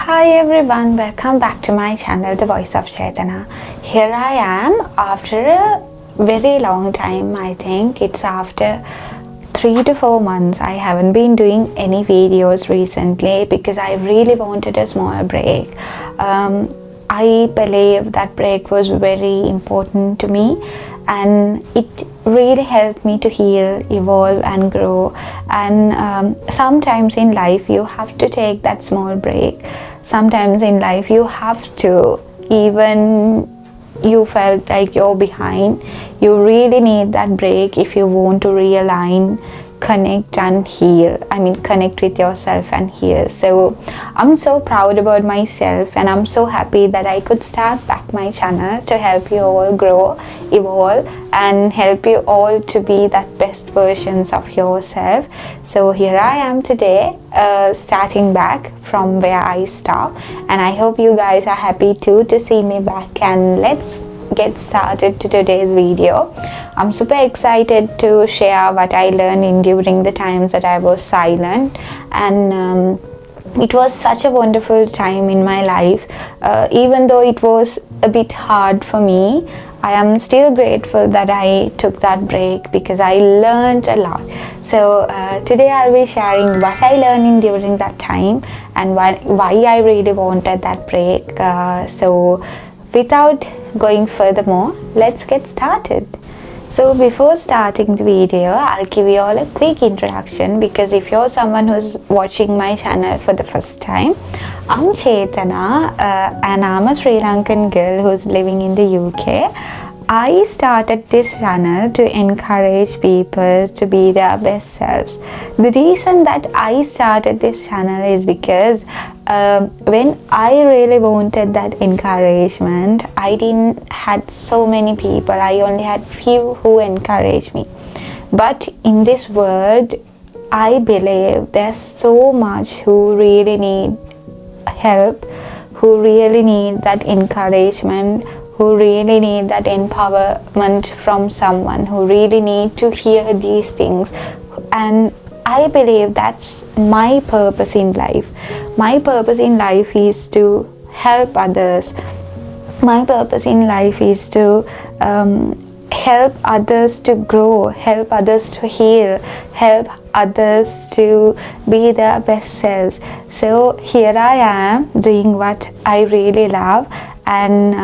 Hi everyone, welcome back to my channel, The Voice of Chethana. Here I am after a very long time. I think it's after 3 to 4 months. I haven't been doing any videos recently because I really wanted a small break. I believe that break was very important to me, and it really helped me to heal, evolve and grow. And sometimes in life you have to take that small break. Sometimes in life you have to, even you felt like you're behind, you really need that break if you want to realign, connect and heal. Connect with yourself and heal. So I'm so proud about myself, and I'm so happy that I could start back my channel to help you all grow, evolve and help you all to be that best versions of yourself. So here I am today, starting back from where I stopped, and I hope you guys are happy too to see me back. And let's get started to today's video. I'm super excited to share what I learned during the times that I was silent, and it was such a wonderful time in my life. Even though it was a bit hard for me, I am still grateful that I took that break because I learned a lot. So today I'll be sharing what I learned during that time and why I really wanted that break. So without going furthermore, let's get started. So before starting the video, I'll give you all a quick introduction, because if you're someone who's watching my channel for the first time, I'm Chethana, and I'm a Sri Lankan girl who's living in the UK. I started this channel to encourage people to be their best selves. The reason that I started this channel is because when I really wanted that encouragement, I didn't had so many people. I only had few who encouraged me. But in this world, I believe there's so much who really need help, who really need that encouragement, who really need that empowerment from someone, who really need to hear these things. And I believe that's my purpose in life. My purpose in life is to help others. My purpose in life is to help others to grow, help others to heal, help others to be their best selves. So here I am doing what I really love, and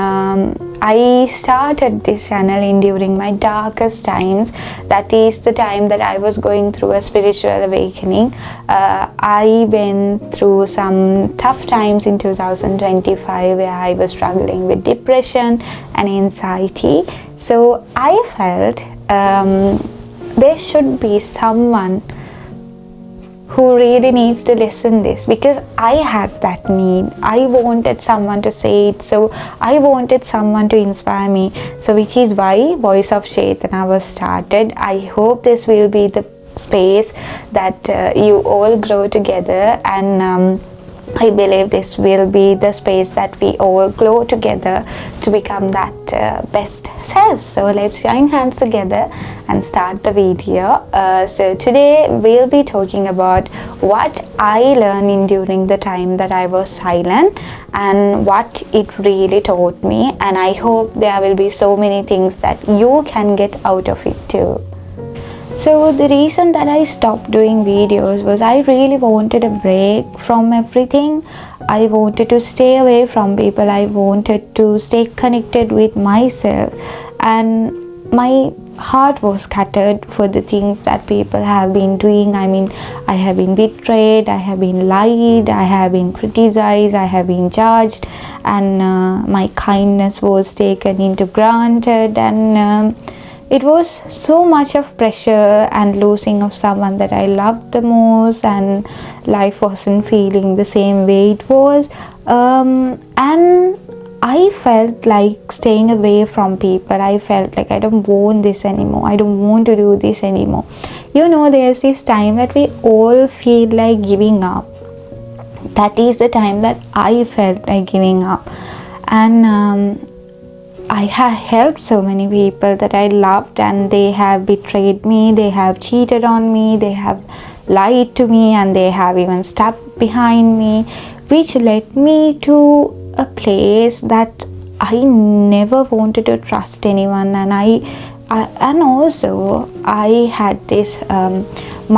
I started this channel during my darkest times. That is the time that I was going through a spiritual awakening. I went through some tough times in 2025 where I was struggling with depression and anxiety. So I felt there should be someone who really needs to listen this, because I had that need. I wanted someone to say it, so I wanted someone to inspire me. So which is why Voice of Chethana was started. I hope this will be the space that you all grow together, and I believe this will be the space that we all grow together to become that best self. So let's join hands together and start the video. So today we'll be talking about what I learned during the time that I was silent and what it really taught me. And I hope there will be so many things that you can get out of it too. So the reason that I stopped doing videos was I really wanted a break from everything. I wanted to stay away from people. I wanted to stay connected with myself, and my heart was scattered for the things that people have been doing. I have been betrayed, I have been lied, I have been criticized, I have been judged, and my kindness was taken into granted, and it was so much of pressure and losing of someone that I loved the most, and life wasn't feeling the same way it was. And I felt like staying away from people. I felt like I don't want this anymore. I don't want to do this anymore. You know, there's this time that we all feel like giving up. That is the time that I felt like giving up. And I have helped so many people that I loved, and they have betrayed me, they have cheated on me, they have lied to me, and they have even stabbed behind me. which led me to a place that I never wanted to trust anyone, and and also I had this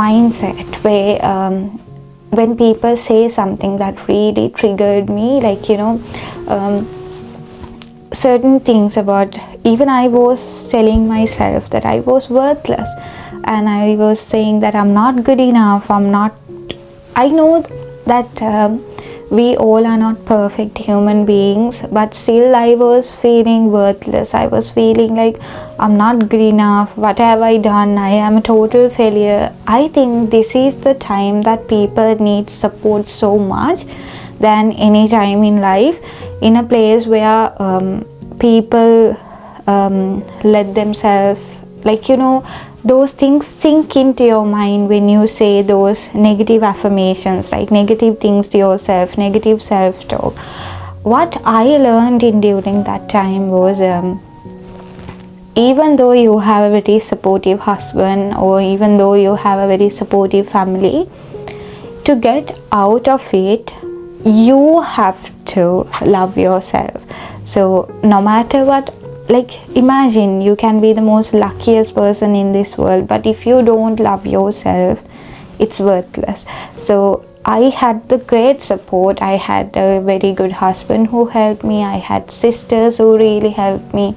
mindset where when people say something that really triggered me, like certain things about, even I was telling myself that I was worthless, and I was saying that I'm not good enough, I know that we all are not perfect human beings, but still I was feeling worthless. I was feeling like I'm not good enough. What have I done? I am a total failure. I think this is the time that people need support so much than any time in life, in a place where people let themselves, those things sink into your mind when you say those negative affirmations, like negative things to yourself, negative self-talk. What I learned in during that time was, even though you have a very supportive husband, or even though you have a very supportive family, to get out of it, you have to love yourself. So no matter what, imagine you can be the most luckiest person in this world, but if you don't love yourself, it's worthless. So I had the great support. I had a very good husband who helped me. I had sisters who really helped me,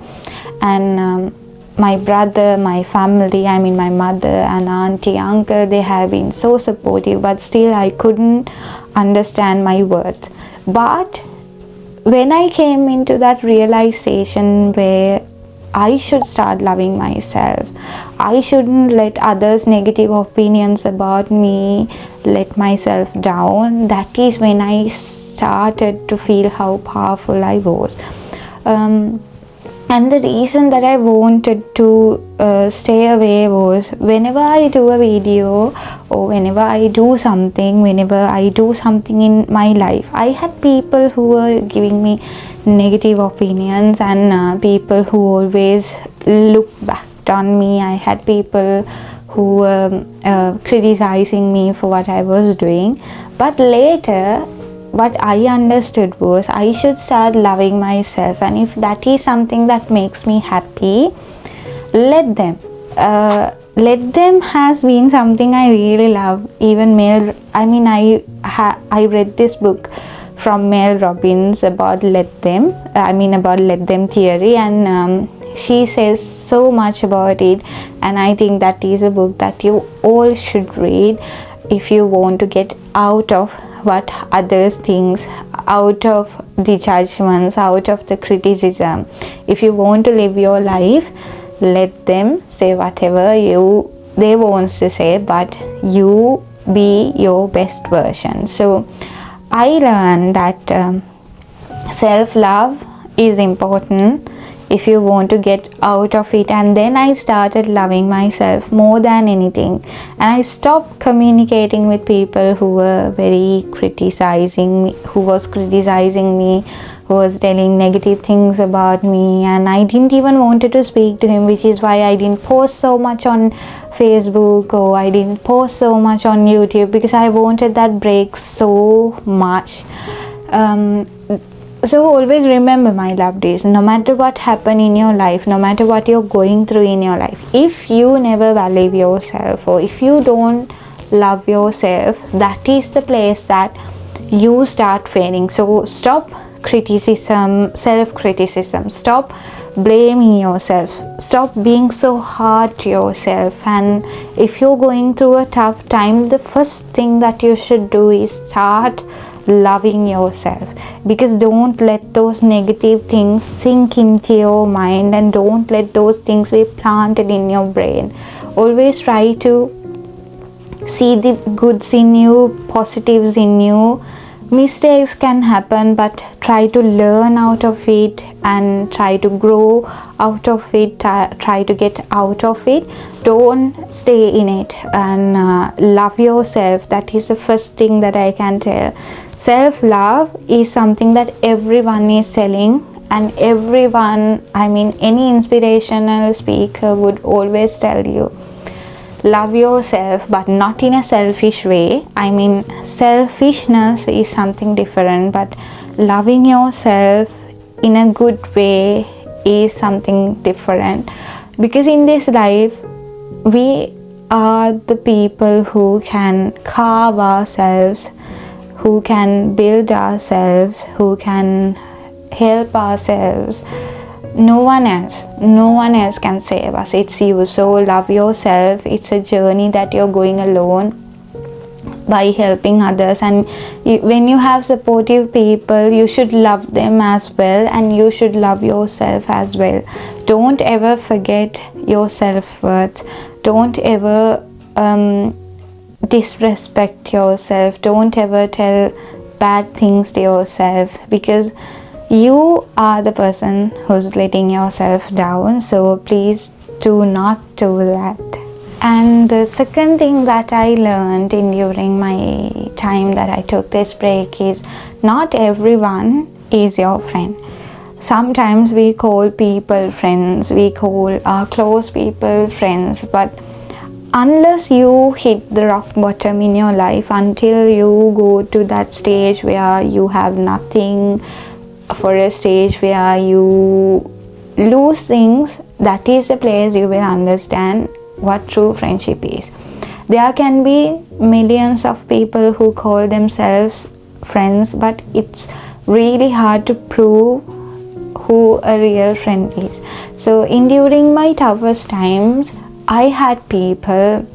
and my brother, my family, my mother and auntie, uncle, they have been so supportive, but still I couldn't understand my worth. But when I came into that realization where I should start loving myself, I shouldn't let others' negative opinions about me let myself down, that is when I started to feel how powerful I was. And the reason that I wanted to stay away was, whenever I do a video, or whenever I do something in my life, I had people who were giving me negative opinions, and people who always looked back on me. I had people who were criticizing me for what I was doing. But later, what I understood was, I should start loving myself, and if that is something that makes me happy, let them. Let them has been something I really love. Even I read this book from Mel Robbins about let them theory, and she says so much about it, and I think that is a book that you all should read if you want to get out of what others think, out of the judgments, out of the criticism. If you want to live your life, let them say whatever they want to say, but you be your best version. So I learned that self-love is important if you want to get out of it. And then I started loving myself more than anything, and I stopped communicating with people who were very criticizing me, who was telling negative things about me, and I didn't even wanted to speak to him, which is why I didn't post so much on Facebook, or I didn't post so much on YouTube, because I wanted that break so much. So always remember, my lovedies, no matter what happen in your life, no matter what you're going through in your life, if you never value yourself, or if you don't love yourself, that is the place that you start failing. So stop self-criticism, stop blaming yourself, stop being so hard to yourself. And if you're going through a tough time, the first thing that you should do is start loving yourself, because don't let those negative things sink into your mind, and don't let those things be planted in your brain. Always try to see the goods in you, positives in you. Mistakes can happen, but try to learn out of it and try to grow out of it, try to get out of it. Don't stay in it, and love yourself. That is the first thing that I can tell. Self-love is something that everyone is selling, and everyone, any inspirational speaker would always tell you, love yourself, but not in a selfish way. I mean, selfishness is something different, but loving yourself in a good way is something different. Because in this life, we are the people who can carve ourselves, who can build ourselves, who can help ourselves. No one else can save us. It's you. So love yourself. It's a journey that you're going alone by helping others, and when you have supportive people, you should love them as well, and you should love yourself as well. Don't ever forget your self-worth. Don't ever disrespect yourself. Don't ever tell bad things to yourself, because you are the person who's letting yourself down. So please do not do that. And the second thing that I learned during my time that I took this break is not everyone is your friend. Sometimes we call people friends, we call our close people friends, but unless you hit the rock bottom in your life, until you go to that stage where you have nothing, for a stage where you lose things, that is the place you will understand what true friendship is. There can be millions of people who call themselves friends, but it's really hard to prove who a real friend is. So during my toughest times, I had people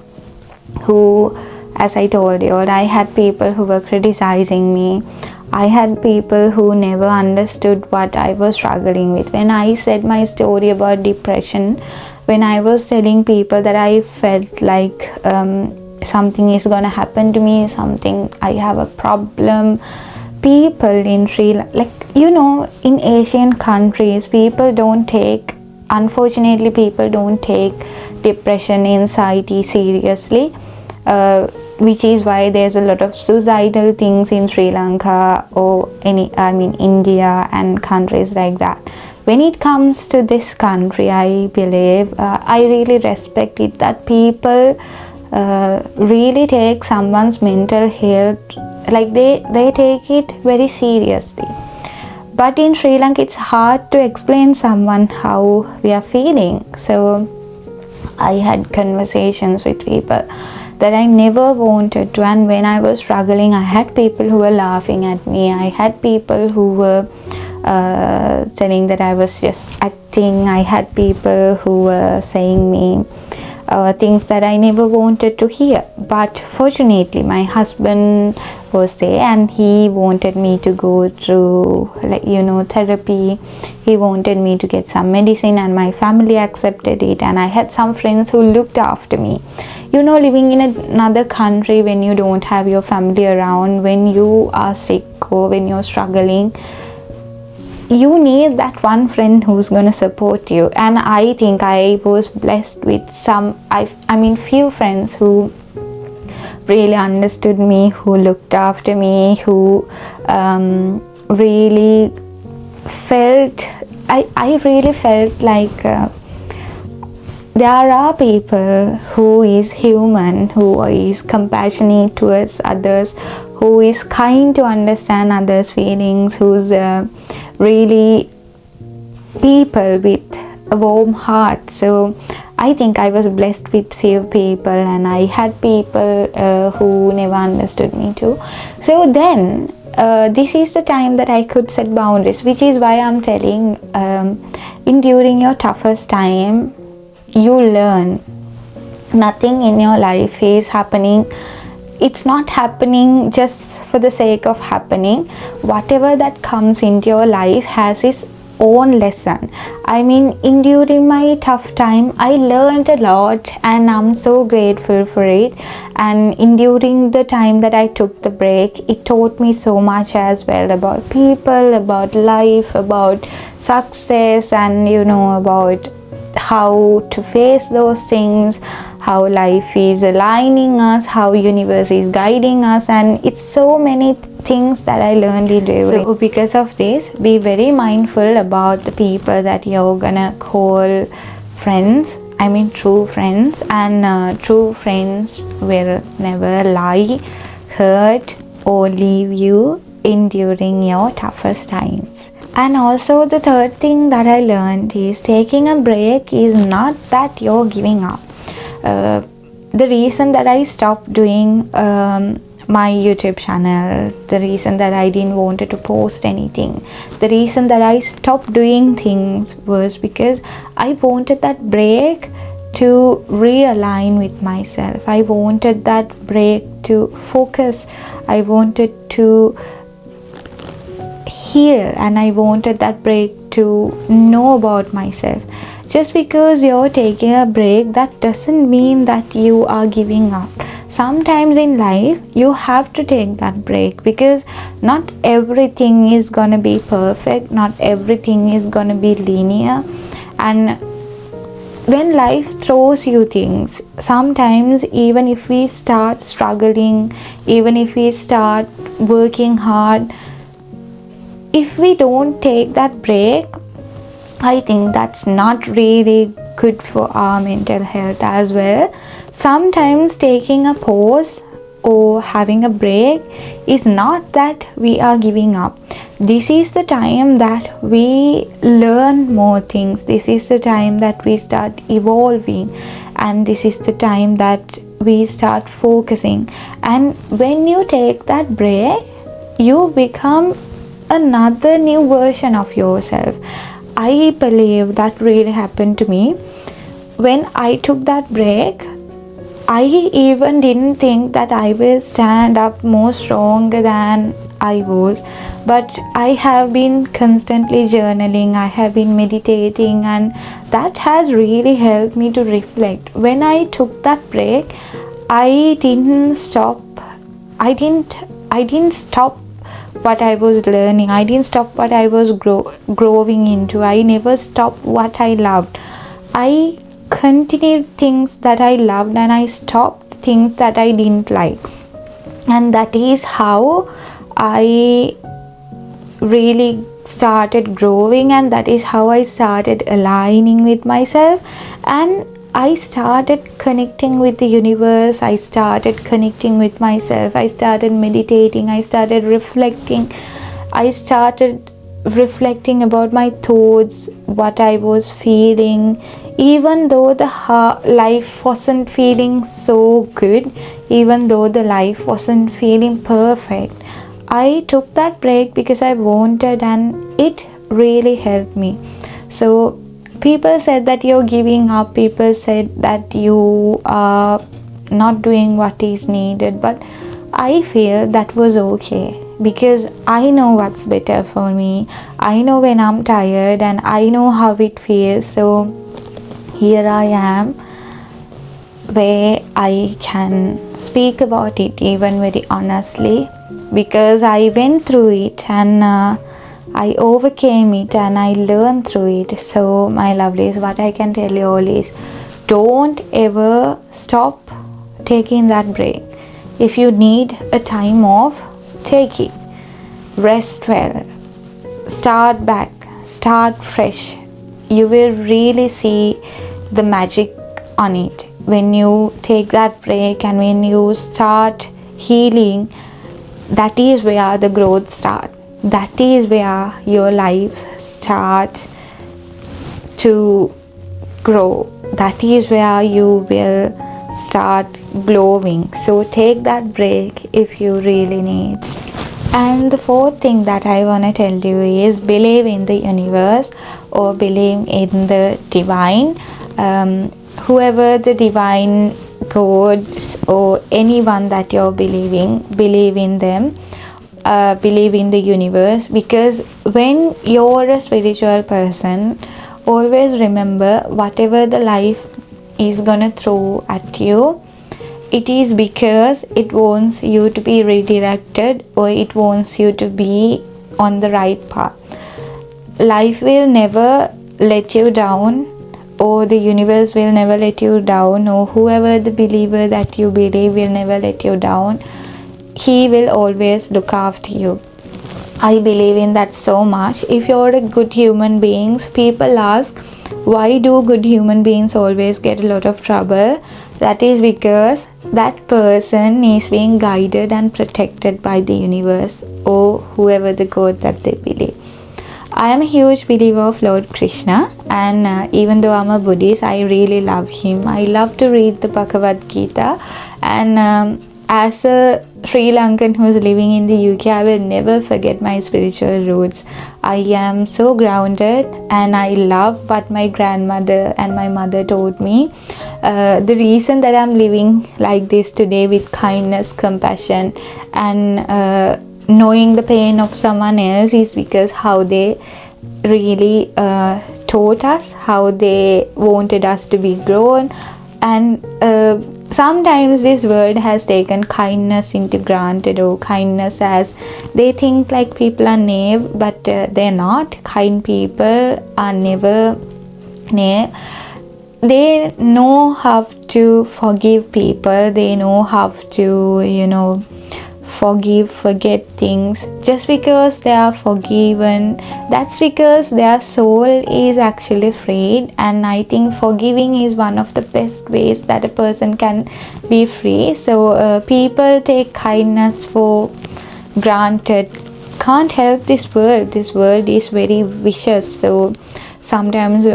who, as I told you, I had people who were criticizing me. I had people who never understood what I was struggling with. When I said my story about depression, when I was telling people that I felt like something is gonna happen to me, I have a problem, people in Sri Lanka, like, you know, in Asian countries, unfortunately people don't take depression, anxiety seriously, which is why there's a lot of suicidal things in Sri Lanka or India and countries like that. When it comes to this country, I believe, I really respect it that people really take someone's mental health, like they take it very seriously. But in Sri Lanka, it's hard to explain someone how we are feeling. So I had conversations with people that I never wanted to, and when I was struggling, I had people who were laughing at me. I had people who were saying that I was just acting. I had people who were saying me things that I never wanted to hear. But fortunately, my husband was there, and he wanted me to go through, therapy. He wanted me to get some medicine, and my family accepted it, and I had some friends who looked after me. Living in another country, when you don't have your family around, when you are sick or when you're struggling, you need that one friend who's going to support you. And I think I was blessed with few friends who really understood me, who looked after me, who really felt, I really felt like there are people who is human, who is compassionate towards others, who is kind to understand others' feelings, who's really people with a warm heart. So I think I was blessed with few people, and I had people who never understood me too. So then this is the time that I could set boundaries, which is why I'm telling, during your toughest time, you learn. Nothing in your life is happening. It's not happening just for the sake of happening. Whatever that comes into your life has its own lesson. During my tough time, I learned a lot, and I'm so grateful for it. And during the time that I took the break, it taught me so much as well about people, about life, about success, and about how to face those things, how life is aligning us, how universe is guiding us, and it's so many things that I learned in during. So because of this, be very mindful about the people that you're gonna call friends. I mean true friends, and true friends will never lie, hurt, or leave you during your toughest times. And also, the third thing that I learned is taking a break is not that you're giving up. The reason that I stopped doing my YouTube channel, the reason that I didn't wanted to post anything, the reason that I stopped doing things was because I wanted that break to realign with myself. I wanted that break to focus. I wanted to heal, and I wanted that break to know about myself. Just because you're taking a break, that doesn't mean that you are giving up. Sometimes in life you have to take that break, because not everything is gonna be perfect, not everything is gonna be linear. And when life throws you things, sometimes even if we start struggling, even if we start working hard, if we don't take that break, I think that's not really good for our mental health as well. Sometimes taking a pause or having a break is not that we are giving up. This is the time that we learn more things. This is the time that we start evolving, and this is the time that we start focusing. And when you take that break, you become another new version of yourself. I believe that really happened to me. When I took that break, I even didn't think that I will stand up more stronger than I was. But I have been constantly journaling, I have been meditating, and that has really helped me to reflect. When I took that break, I didn't stop. I didn't stop what I was learning. I didn't stop what I was growing into. I never stopped what I loved. I continued things that I loved, and I stopped things that I didn't like. And that is how I really started growing, and that is how I started aligning with myself, and I started connecting with the universe. I started connecting with myself. I started meditating. I started reflecting. I started reflecting about my thoughts, what I was feeling. Even though the life wasn't feeling so good, even though the life wasn't feeling perfect, I took that break because I wanted, and it really helped me. So people said that you're giving up, people said that you are not doing what is needed, but I feel that was okay, because I know what's better for me. I know when I'm tired, and I know how it feels. So here I am, where I can speak about it even very honestly, because I went through it, and I overcame it, and I learned through it. So my lovelies, what I can tell you all is, don't ever stop taking that break. If you need a time off, take it. Rest well. Start back. Start fresh. You will really see the magic on it. When you take that break and when you start healing, that is where the growth starts. That is where your life starts to grow. That is where you will start glowing. So take that break if you really need. And the fourth thing that I want to tell you is, believe in the universe, or believe in the divine. Whoever the divine gods or anyone that you're believing, believe in them. Believe in the universe, because when you're a spiritual person, always remember, whatever the life is gonna throw at you, it is because it wants you to be redirected, or it wants you to be on the right path. Life will never let you down, or the universe will never let you down, or whoever the believer that you believe will never let you down. He will always look after you. I believe in that so much. If you're a good human being, people ask, Why do good human beings always get a lot of trouble? That is because that person is being guided and protected by the universe or whoever the God that they believe. I am a huge believer of Lord Krishna, and even though I'm a Buddhist, I really love him. I love to read the Bhagavad Gita, and as a Sri Lankan who's living in the UK, I will never forget my spiritual roots. I am so grounded, and I love what my grandmother and my mother taught me. The reason that I'm living like this today with kindness, compassion, and knowing the pain of someone else is because how they really taught us, how they wanted us to be grown. And sometimes this world has taken kindness into granted, or kindness as they think like people are naive, but they're not. Kind people are never naive. They know how to forgive people. They know how to forget things. Just because they are forgiven, that's because their soul is actually freed. And I think forgiving is one of the best ways that a person can be free. So people take kindness for granted. Can't help this world is very vicious. So sometimes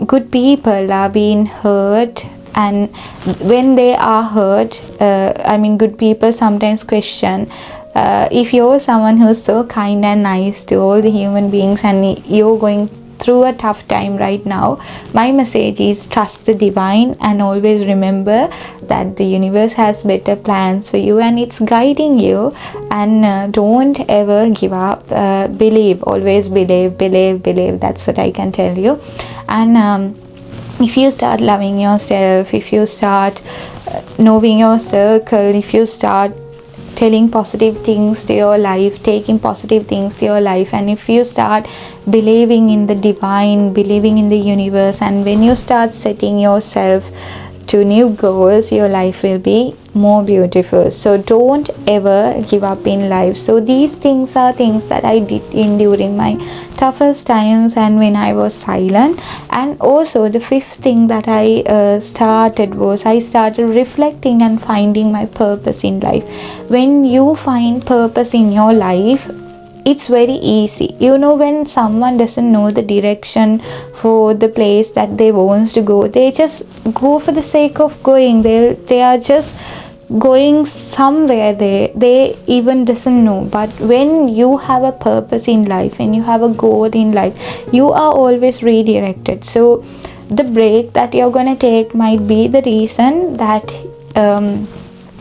good people are being hurt, and when they are hurt, good people sometimes question, if you're someone who's so kind and nice to all the human beings and you're going through a tough time right now, my message is trust the divine and always remember that the universe has better plans for you and it's guiding you. And don't ever give up. Believe, always believe. That's what I can tell you. And if you start loving yourself, if you start knowing your circle, if you start telling positive things to your life, taking positive things to your life, and if you start believing in the divine, believing in the universe, and when you start setting yourself to new goals, your life will be more beautiful. So don't ever give up in life. So these things are things that I did endure in my toughest times and when I was silent. And also the fifth thing that I started was I started reflecting and finding my purpose in life. When you find purpose in your life, it's very easy. When someone doesn't know the direction for the place that they wants to go, they just go for the sake of going. They are just going somewhere they even doesn't know. But when you have a purpose in life, when you have a goal in life, you are always redirected. So the break that you're gonna take might be the reason that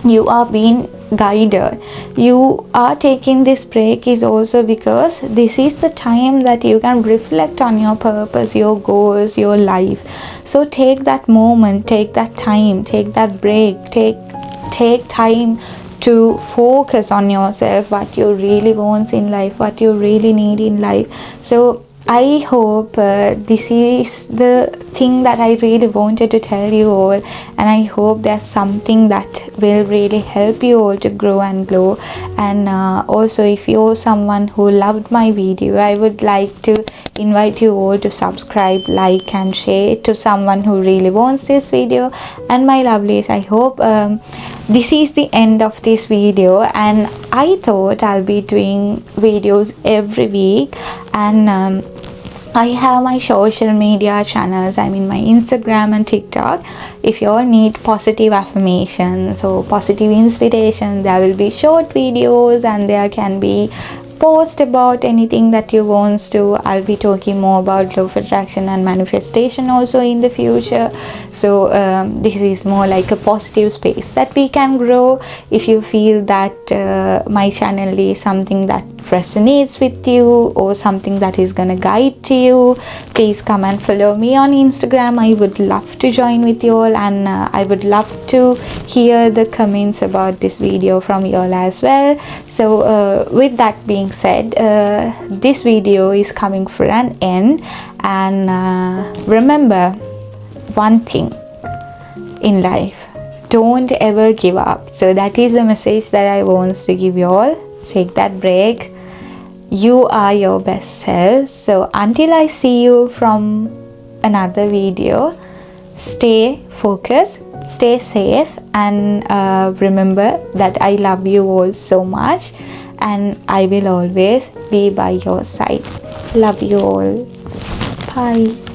you are being guided. You are taking this break is also because this is the time that you can reflect on your purpose, your goals, your life. So take that moment, take that time, take that break, take time to focus on yourself, what you really want in life, what you really need in life. So I hope this is the thing that I really wanted to tell you all, and I hope there's something that will really help you all to grow and glow. And also, if you're someone who loved my video, I would like to invite you all to subscribe, like and share to someone who really wants this video. And my lovelies, I hope this is the end of this video, and I thought I'll be doing videos every week. And I have my social media channels. I'm in my Instagram and TikTok. If you all need positive affirmations or positive inspiration, there will be short videos and there can be post about anything that you want to. I'll be talking more about law of attraction and manifestation also in the future. So this is more like a positive space that we can grow. If you feel that my channel is something that resonates with you or something that is gonna guide to you, please come and follow me on Instagram. I would love to join with you all, and I would love to hear the comments about this video from you all as well. So with that being said, this video is coming for an end, and remember one thing in life: don't ever give up. So that is the message that I want to give you all. Take that break. You are your best self. So until I see you from another video. Stay focused, stay safe, and remember that I love you all so much, and I will always be by your side. Love you all. Bye.